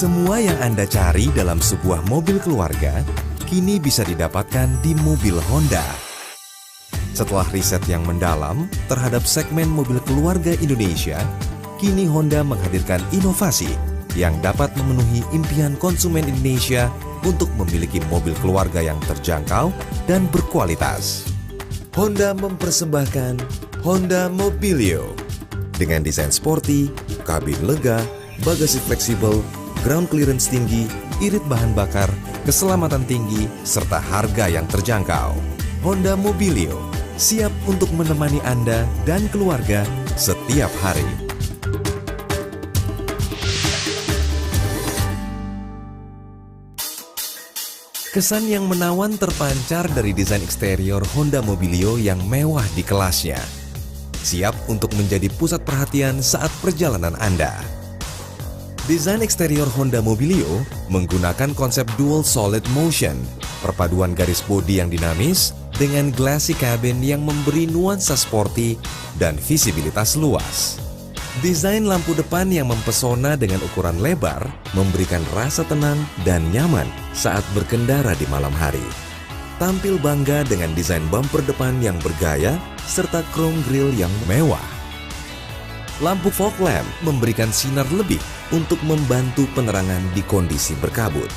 Semua yang Anda cari dalam sebuah mobil keluarga, kini bisa didapatkan di mobil Honda. Setelah riset yang mendalam terhadap segmen mobil keluarga Indonesia, kini Honda menghadirkan inovasi yang dapat memenuhi impian konsumen Indonesia untuk memiliki mobil keluarga yang terjangkau dan berkualitas. Honda mempersembahkan Honda Mobilio dengan desain sporty, kabin lega, bagasi fleksibel, ground clearance tinggi, irit bahan bakar, keselamatan tinggi, serta harga yang terjangkau. Honda Mobilio siap untuk menemani Anda dan keluarga setiap hari. Kesan yang menawan terpancar dari desain eksterior Honda Mobilio yang mewah di kelasnya. Siap untuk menjadi pusat perhatian saat perjalanan Anda. Desain eksterior Honda Mobilio menggunakan konsep dual solid motion, perpaduan garis bodi yang dinamis dengan glassy cabin yang memberi nuansa sporty dan visibilitas luas. Desain lampu depan yang mempesona dengan ukuran lebar memberikan rasa tenang dan nyaman saat berkendara di malam hari. Tampil bangga dengan desain bumper depan yang bergaya serta chrome grille yang mewah. Lampu fog lamp memberikan sinar lebih untuk membantu penerangan di kondisi berkabut.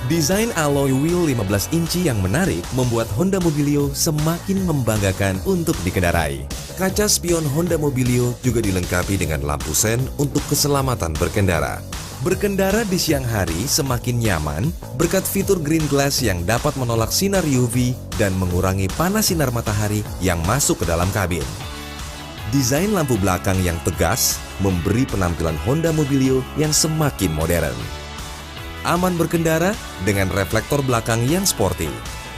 Desain alloy wheel 15 inci yang menarik membuat Honda Mobilio semakin membanggakan untuk dikendarai. Kaca spion Honda Mobilio juga dilengkapi dengan lampu sen untuk keselamatan berkendara. Berkendara di siang hari semakin nyaman berkat fitur green glass yang dapat menolak sinar UV dan mengurangi panas sinar matahari yang masuk ke dalam kabin. Desain lampu belakang yang tegas memberi penampilan Honda Mobilio yang semakin modern. Aman berkendara dengan reflektor belakang yang sporty.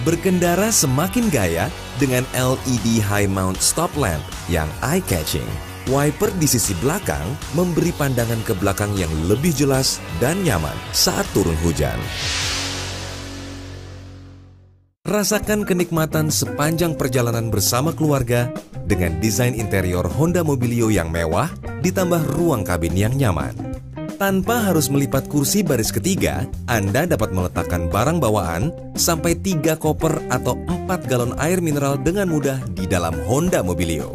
Berkendara semakin gaya dengan LED high mount stop lamp yang eye-catching. Wiper di sisi belakang memberi pandangan ke belakang yang lebih jelas dan nyaman saat turun hujan. Rasakan kenikmatan sepanjang perjalanan bersama keluarga dengan desain interior Honda Mobilio yang mewah ditambah ruang kabin yang nyaman. Tanpa harus melipat kursi baris ketiga, Anda dapat meletakkan barang bawaan sampai 3 koper atau 4 galon air mineral dengan mudah di dalam Honda Mobilio.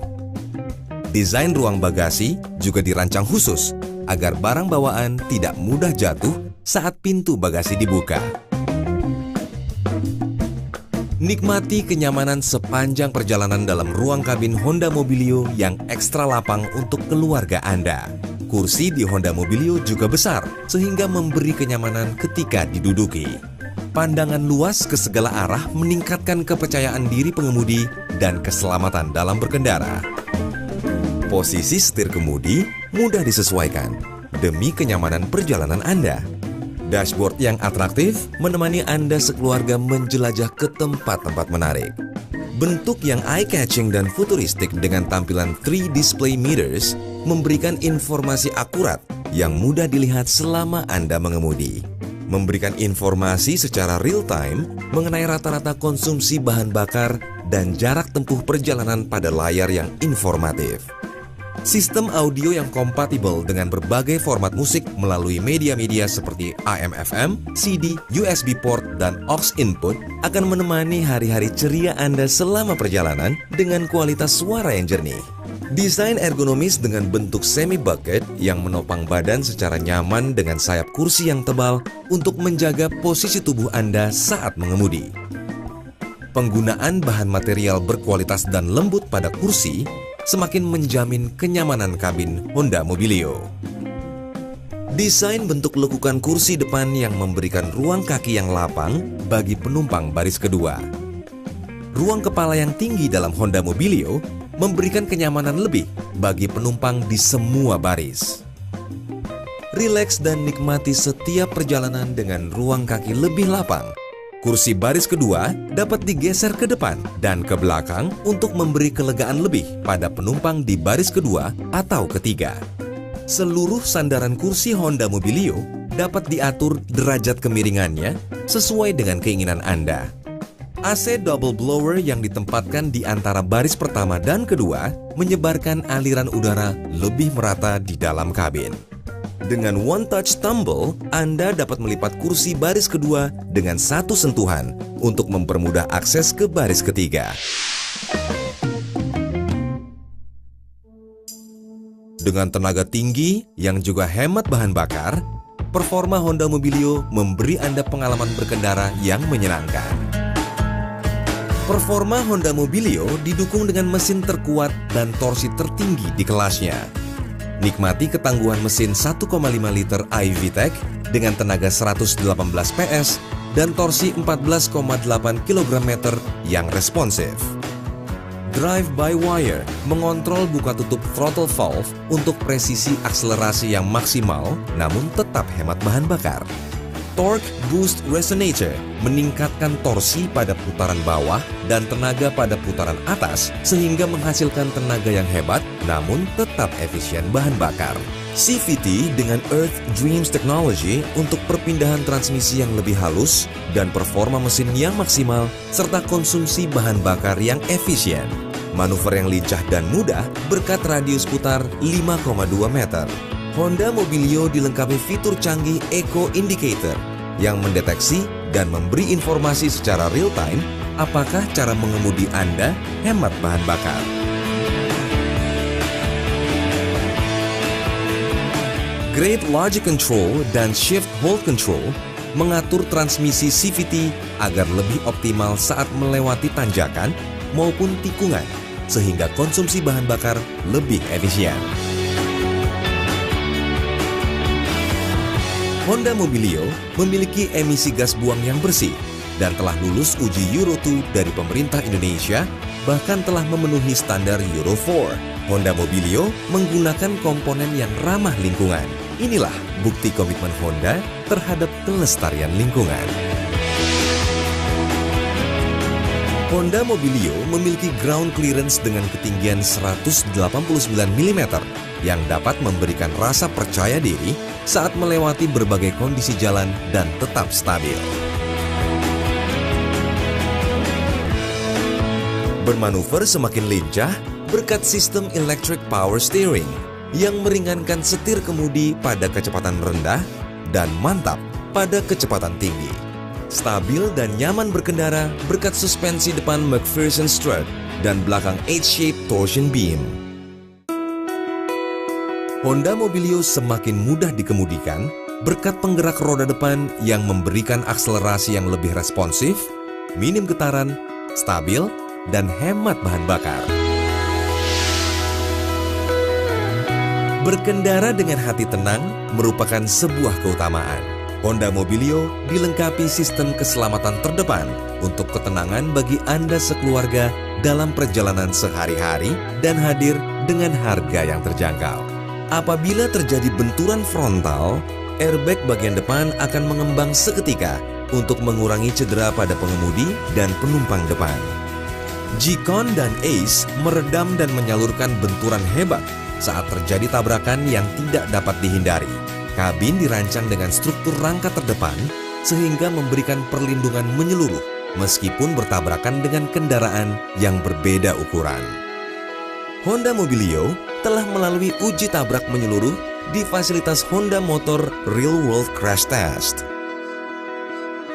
Desain ruang bagasi juga dirancang khusus agar barang bawaan tidak mudah jatuh saat pintu bagasi dibuka. Nikmati kenyamanan sepanjang perjalanan dalam ruang kabin Honda Mobilio yang ekstra lapang untuk keluarga Anda. Kursi di Honda Mobilio juga besar, sehingga memberi kenyamanan ketika diduduki. Pandangan luas ke segala arah meningkatkan kepercayaan diri pengemudi dan keselamatan dalam berkendara. Posisi setir kemudi mudah disesuaikan demi kenyamanan perjalanan Anda. Dashboard yang atraktif menemani Anda sekeluarga menjelajah ke tempat-tempat menarik. Bentuk yang eye-catching dan futuristik dengan tampilan 3 display meters memberikan informasi akurat yang mudah dilihat selama Anda mengemudi. Memberikan informasi secara real-time mengenai rata-rata konsumsi bahan bakar dan jarak tempuh perjalanan pada layar yang informatif. Sistem audio yang kompatibel dengan berbagai format musik melalui media-media seperti AM/FM, CD, USB port, dan aux input akan menemani hari-hari ceria Anda selama perjalanan dengan kualitas suara yang jernih. Desain ergonomis dengan bentuk semi-bucket yang menopang badan secara nyaman dengan sayap kursi yang tebal untuk menjaga posisi tubuh Anda saat mengemudi. Penggunaan bahan material berkualitas dan lembut pada kursi semakin menjamin kenyamanan kabin Honda Mobilio. Desain bentuk lekukan kursi depan yang memberikan ruang kaki yang lapang bagi penumpang baris kedua. Ruang kepala yang tinggi dalam Honda Mobilio memberikan kenyamanan lebih bagi penumpang di semua baris. Rileks dan nikmati setiap perjalanan dengan ruang kaki lebih lapang. Kursi baris kedua dapat digeser ke depan dan ke belakang untuk memberi kelegaan lebih pada penumpang di baris kedua atau ketiga. Seluruh sandaran kursi Honda Mobilio dapat diatur derajat kemiringannya sesuai dengan keinginan Anda. AC double blower yang ditempatkan di antara baris pertama dan kedua menyebarkan aliran udara lebih merata di dalam kabin. Dengan One Touch Tumble, Anda dapat melipat kursi baris kedua dengan satu sentuhan untuk mempermudah akses ke baris ketiga. Dengan tenaga tinggi yang juga hemat bahan bakar, performa Honda Mobilio memberi Anda pengalaman berkendara yang menyenangkan. Performa Honda Mobilio didukung dengan mesin terkuat dan torsi tertinggi di kelasnya. Nikmati ketangguhan mesin 1,5 liter iVTEC dengan tenaga 118 PS dan torsi 14,8 kg/m yang responsif. Drive-by-wire mengontrol buka tutup throttle valve untuk presisi akselerasi yang maksimal namun tetap hemat bahan bakar. Torque Boost Resonator meningkatkan torsi pada putaran bawah dan tenaga pada putaran atas sehingga menghasilkan tenaga yang hebat namun tetap efisien bahan bakar. CVT dengan Earth Dreams Technology untuk perpindahan transmisi yang lebih halus dan performa mesin yang maksimal serta konsumsi bahan bakar yang efisien. Manuver yang lincah dan mudah berkat radius putar 5,2 meter. Honda Mobilio dilengkapi fitur canggih Eco Indicator yang mendeteksi dan memberi informasi secara real-time apakah cara mengemudi Anda hemat bahan bakar. Great Logic Control dan Shift Hold Control mengatur transmisi CVT agar lebih optimal saat melewati tanjakan maupun tikungan, sehingga konsumsi bahan bakar lebih efisien. Honda Mobilio memiliki emisi gas buang yang bersih dan telah lulus uji Euro 2 dari pemerintah Indonesia, bahkan telah memenuhi standar Euro 4. Honda Mobilio menggunakan komponen yang ramah lingkungan. Inilah bukti komitmen Honda terhadap kelestarian lingkungan. Honda Mobilio memiliki ground clearance dengan ketinggian 189 mm yang dapat memberikan rasa percaya diri saat melewati berbagai kondisi jalan dan tetap stabil. Bermanuver semakin lincah berkat sistem electric power steering yang meringankan setir kemudi pada kecepatan rendah dan mantap pada kecepatan tinggi. Stabil dan nyaman berkendara berkat suspensi depan McPherson strut dan belakang H-shaped torsion beam. Honda Mobilio semakin mudah dikemudikan berkat penggerak roda depan yang memberikan akselerasi yang lebih responsif, minim getaran, stabil, dan hemat bahan bakar. Berkendara dengan hati tenang merupakan sebuah keutamaan. Honda Mobilio dilengkapi sistem keselamatan terdepan untuk ketenangan bagi Anda sekeluarga dalam perjalanan sehari-hari dan hadir dengan harga yang terjangkau. Apabila terjadi benturan frontal, airbag bagian depan akan mengembang seketika untuk mengurangi cedera pada pengemudi dan penumpang depan. G-Con dan Ace meredam dan menyalurkan benturan hebat saat terjadi tabrakan yang tidak dapat dihindari. Kabin dirancang dengan struktur rangka terdepan sehingga memberikan perlindungan menyeluruh meskipun bertabrakan dengan kendaraan yang berbeda ukuran. Honda Mobilio telah melalui uji tabrak menyeluruh di fasilitas Honda Motor Real World Crash Test.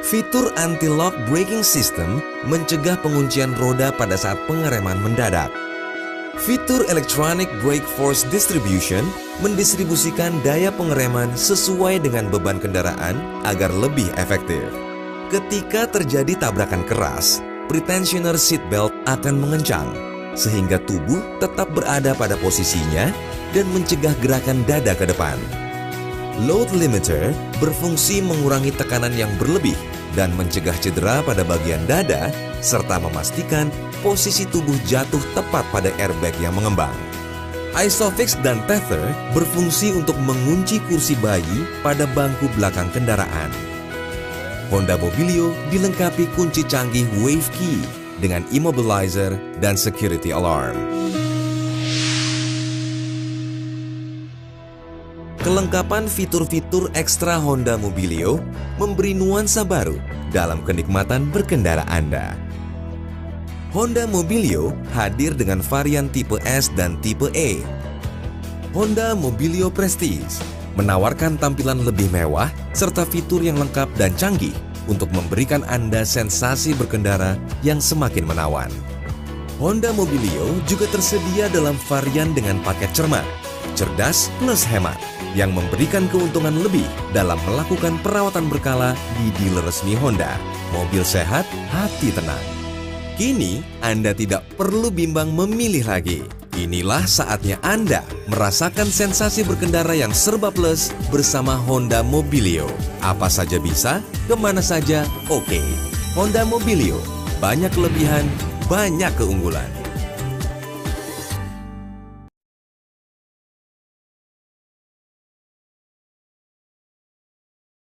Fitur anti-lock braking system mencegah penguncian roda pada saat pengereman mendadak. Fitur Electronic Brake Force Distribution mendistribusikan daya pengereman sesuai dengan beban kendaraan agar lebih efektif. Ketika terjadi tabrakan keras, pretensioner seatbelt akan mengencang, sehingga tubuh tetap berada pada posisinya dan mencegah gerakan dada ke depan. Load Limiter berfungsi mengurangi tekanan yang berlebih dan mencegah cedera pada bagian dada, serta memastikan posisi tubuh jatuh tepat pada airbag yang mengembang. Isofix dan Tether berfungsi untuk mengunci kursi bayi pada bangku belakang kendaraan. Honda Mobilio dilengkapi kunci canggih Wave Key dengan immobilizer dan security alarm. Kelengkapan fitur-fitur ekstra Honda Mobilio memberi nuansa baru dalam kenikmatan berkendara Anda. Honda Mobilio hadir dengan varian tipe S dan tipe E. Honda Mobilio Prestige menawarkan tampilan lebih mewah serta fitur yang lengkap dan canggih untuk memberikan Anda sensasi berkendara yang semakin menawan. Honda Mobilio juga tersedia dalam varian dengan paket cermat, cerdas plus hemat, yang memberikan keuntungan lebih dalam melakukan perawatan berkala di dealer resmi Honda. Mobil sehat, hati tenang. Kini Anda tidak perlu bimbang memilih lagi. Inilah saatnya Anda merasakan sensasi berkendara yang serba plus bersama Honda Mobilio. Apa saja bisa, kemana saja oke. Honda Mobilio, banyak kelebihan, banyak keunggulan.